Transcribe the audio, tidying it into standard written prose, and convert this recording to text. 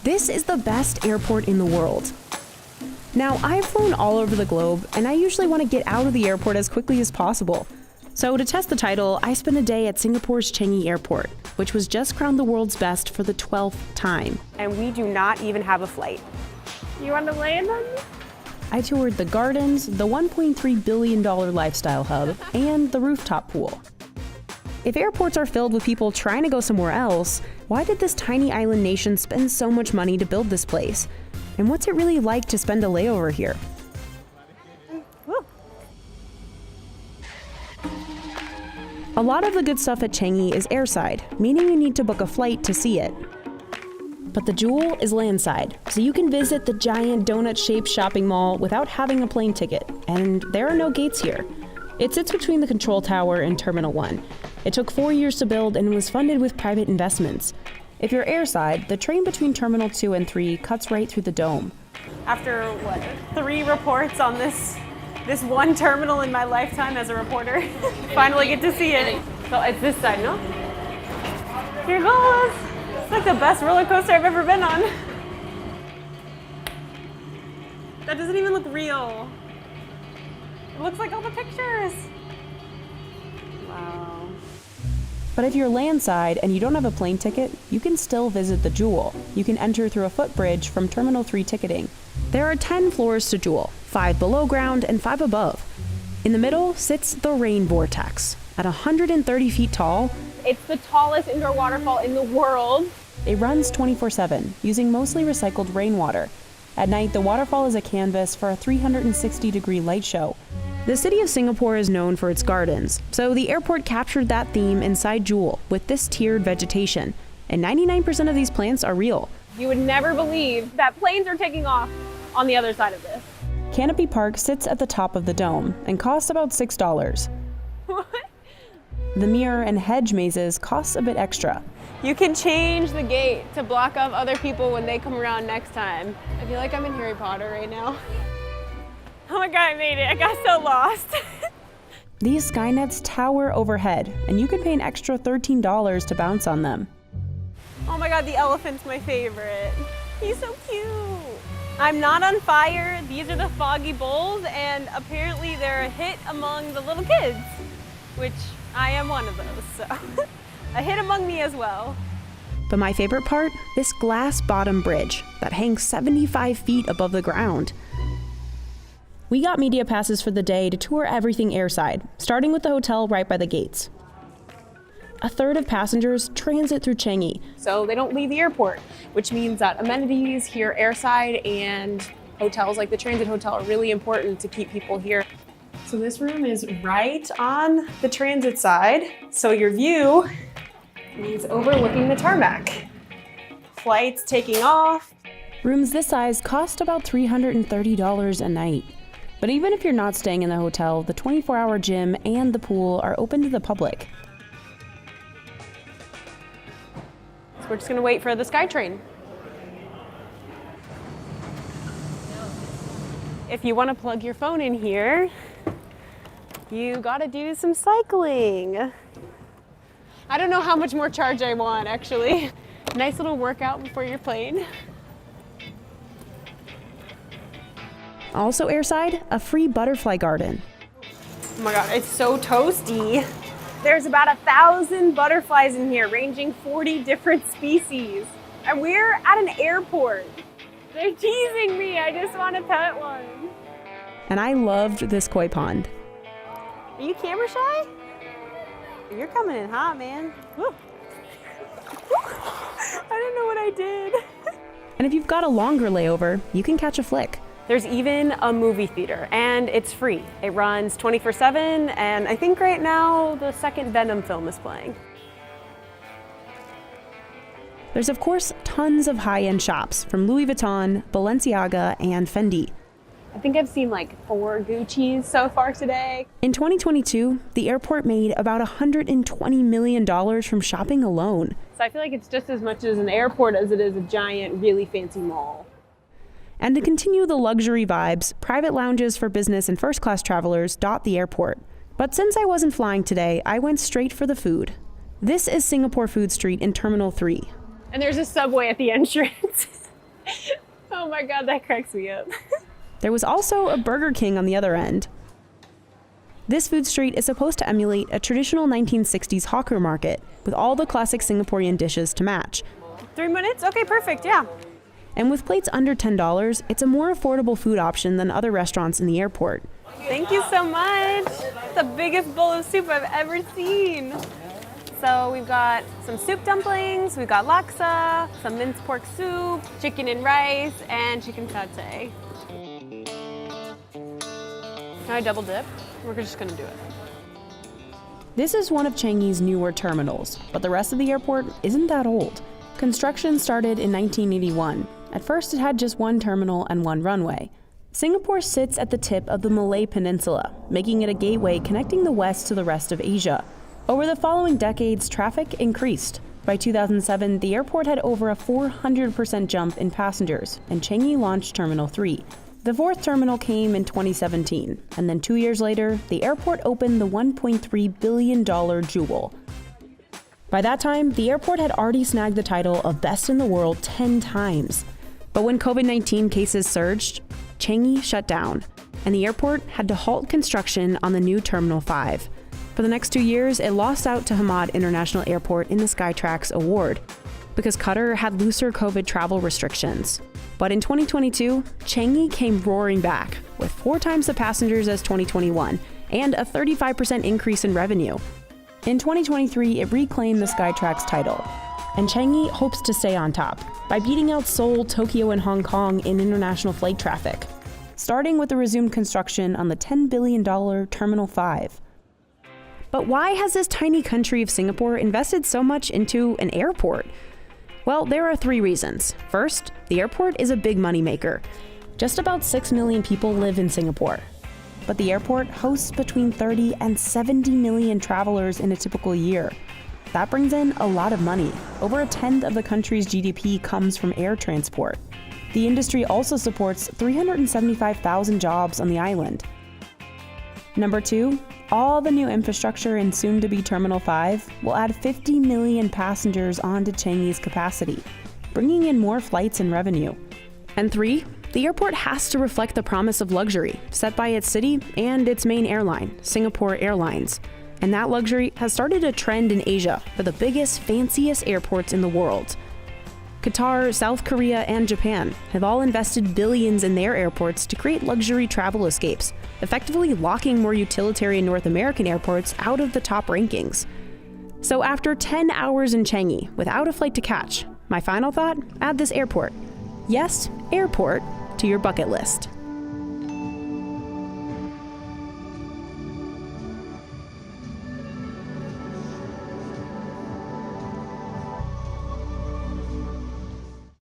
This is the best airport in the world. Now, I've flown all over the globe, and I usually want to get out of the airport as quickly as possible. So to test the title, I spent a day at Singapore's Changi Airport, which was just crowned the world's best for the 12th time. And we do not even have a flight. You want to land on me? I toured the gardens, the $1.3 billion lifestyle hub, and the rooftop pool. If airports are filled with people trying to go somewhere else, why did this tiny island nation spend so much money to build this place? And what's it really like to spend a layover here? A lot of the good stuff at Changi is airside, meaning you need to book a flight to see it. But the jewel is landside, so you can visit the giant donut-shaped shopping mall without having a plane ticket, and there are no gates here. It sits between the control tower and Terminal 1. It took 4 years to build and was funded with private investments. If you're airside, the train between Terminal 2 and 3 cuts right through the dome. After, 3 reports on this one terminal in my lifetime as a reporter, finally get to see it. So it's this side, no? Here it goes. It's like the best roller coaster I've ever been on. That doesn't even look real. It looks like all the pictures. Wow. But if you're landside and you don't have a plane ticket, you can still visit the Jewel. You can enter through a footbridge from Terminal 3 ticketing. There are 10 floors to Jewel, 5 below ground and 5 above. In the middle sits the Rain Vortex. At 130 feet tall, it's the tallest indoor waterfall in the world. It runs 24/7, using mostly recycled rainwater. At night, the waterfall is a canvas for a 360-degree light show. The city of Singapore is known for its gardens, so the airport captured that theme inside Jewel with this tiered vegetation, and 99% of these plants are real. You would never believe that planes are taking off on the other side of this. Canopy Park sits at the top of the dome and costs about $6. What? The mirror and hedge mazes cost a bit extra. You can change the gate to block off other people when they come around next time. I feel like I'm in Harry Potter right now. Oh my God, I made it. I got so lost. These skynets tower overhead, and you can pay an extra $13 to bounce on them. Oh my God, the elephant's my favorite. He's so cute. I'm not on fire. These are the Foggy Bowls, and apparently they're a hit among the little kids, which I am one of those, so a hit among me as well. But my favorite part, this glass bottom bridge that hangs 75 feet above the ground. We got media passes for the day to tour everything airside, starting with the hotel right by the gates. A third of passengers transit through Changi. So they don't leave the airport, which means that amenities here airside and hotels like the Transit Hotel are really important to keep people here. So this room is right on the transit side, so your view is overlooking the tarmac. Flights taking off. Rooms this size cost about $330 a night. But even if you're not staying in the hotel, the 24-hour gym and the pool are open to the public. So we're just gonna wait for the SkyTrain. If you wanna plug your phone in here, you gotta do some cycling. I don't know how much more charge I want, actually. Nice little workout before your plane. Also airside, a free butterfly garden. Oh my God, it's so toasty. There's about 1,000 butterflies in here, ranging 40 different species. And we're at an airport. They're teasing me, I just want to pet one. And I loved this koi pond. Are you camera shy? You're coming in hot, man. Woo. I didn't know what I did. And if you've got a longer layover, you can catch a flick. There's even a movie theater, and it's free. It runs 24/7, and I think right now the second Venom film is playing. There's of course tons of high-end shops from Louis Vuitton, Balenciaga, and Fendi. I think I've seen like 4 Gucci's so far today. In 2022, the airport made about $120 million from shopping alone. So I feel like it's just as much as an airport as it is a giant, really fancy mall. And to continue the luxury vibes, private lounges for business and first-class travelers dot the airport. But since I wasn't flying today, I went straight for the food. This is Singapore Food Street in Terminal 3. And there's a Subway at the entrance. Oh my God, that cracks me up. There was also a Burger King on the other end. This food street is supposed to emulate a traditional 1960s hawker market with all the classic Singaporean dishes to match. 3 minutes? Okay, perfect, yeah. And with plates under $10, it's a more affordable food option than other restaurants in the airport. Thank you so much. The biggest bowl of soup I've ever seen. So we've got some soup dumplings, we've got laksa, some minced pork soup, chicken and rice, and chicken satay. Can I double dip? We're just gonna do it. This is one of Changi's newer terminals, but the rest of the airport isn't that old. Construction started in 1981. At first, it had just one terminal and one runway. Singapore sits at the tip of the Malay Peninsula, making it a gateway connecting the West to the rest of Asia. Over the following decades, traffic increased. By 2007, the airport had over a 400% jump in passengers, and Changi launched Terminal 3. The fourth terminal came in 2017, and then 2 years later, the airport opened the $1.3 billion Jewel. By that time, the airport had already snagged the title of Best in the World 10 times. But when COVID-19 cases surged, Changi shut down, and the airport had to halt construction on the new Terminal 5. For the next 2 years, it lost out to Hamad International Airport in the Skytrax award, because Qatar had looser COVID travel restrictions. But in 2022, Changi came roaring back, with 4 times the passengers as 2021, and a 35% increase in revenue. In 2023, it reclaimed the Skytrax title, and Changi hopes to stay on top by beating out Seoul, Tokyo, and Hong Kong in international flight traffic, starting with the resumed construction on the $10 billion Terminal 5. But why has this tiny country of Singapore invested so much into an airport? Well, there are 3 reasons. First, the airport is a big moneymaker. Just about 6 million people live in Singapore. But the airport hosts between 30 and 70 million travelers in a typical year. That brings in a lot of money. Over a tenth of the country's GDP comes from air transport. The industry also supports 375,000 jobs on the island. Number 2, all the new infrastructure in soon-to-be Terminal 5 will add 50 million passengers onto Changi's capacity, bringing in more flights and revenue. And 3, the airport has to reflect the promise of luxury set by its city and its main airline, Singapore Airlines. And that luxury has started a trend in Asia for the biggest, fanciest airports in the world. Qatar, South Korea, and Japan have all invested billions in their airports to create luxury travel escapes, effectively locking more utilitarian North American airports out of the top rankings. So after 10 hours in Changi without a flight to catch, my final thought, add this airport. Yes, airport to your bucket list.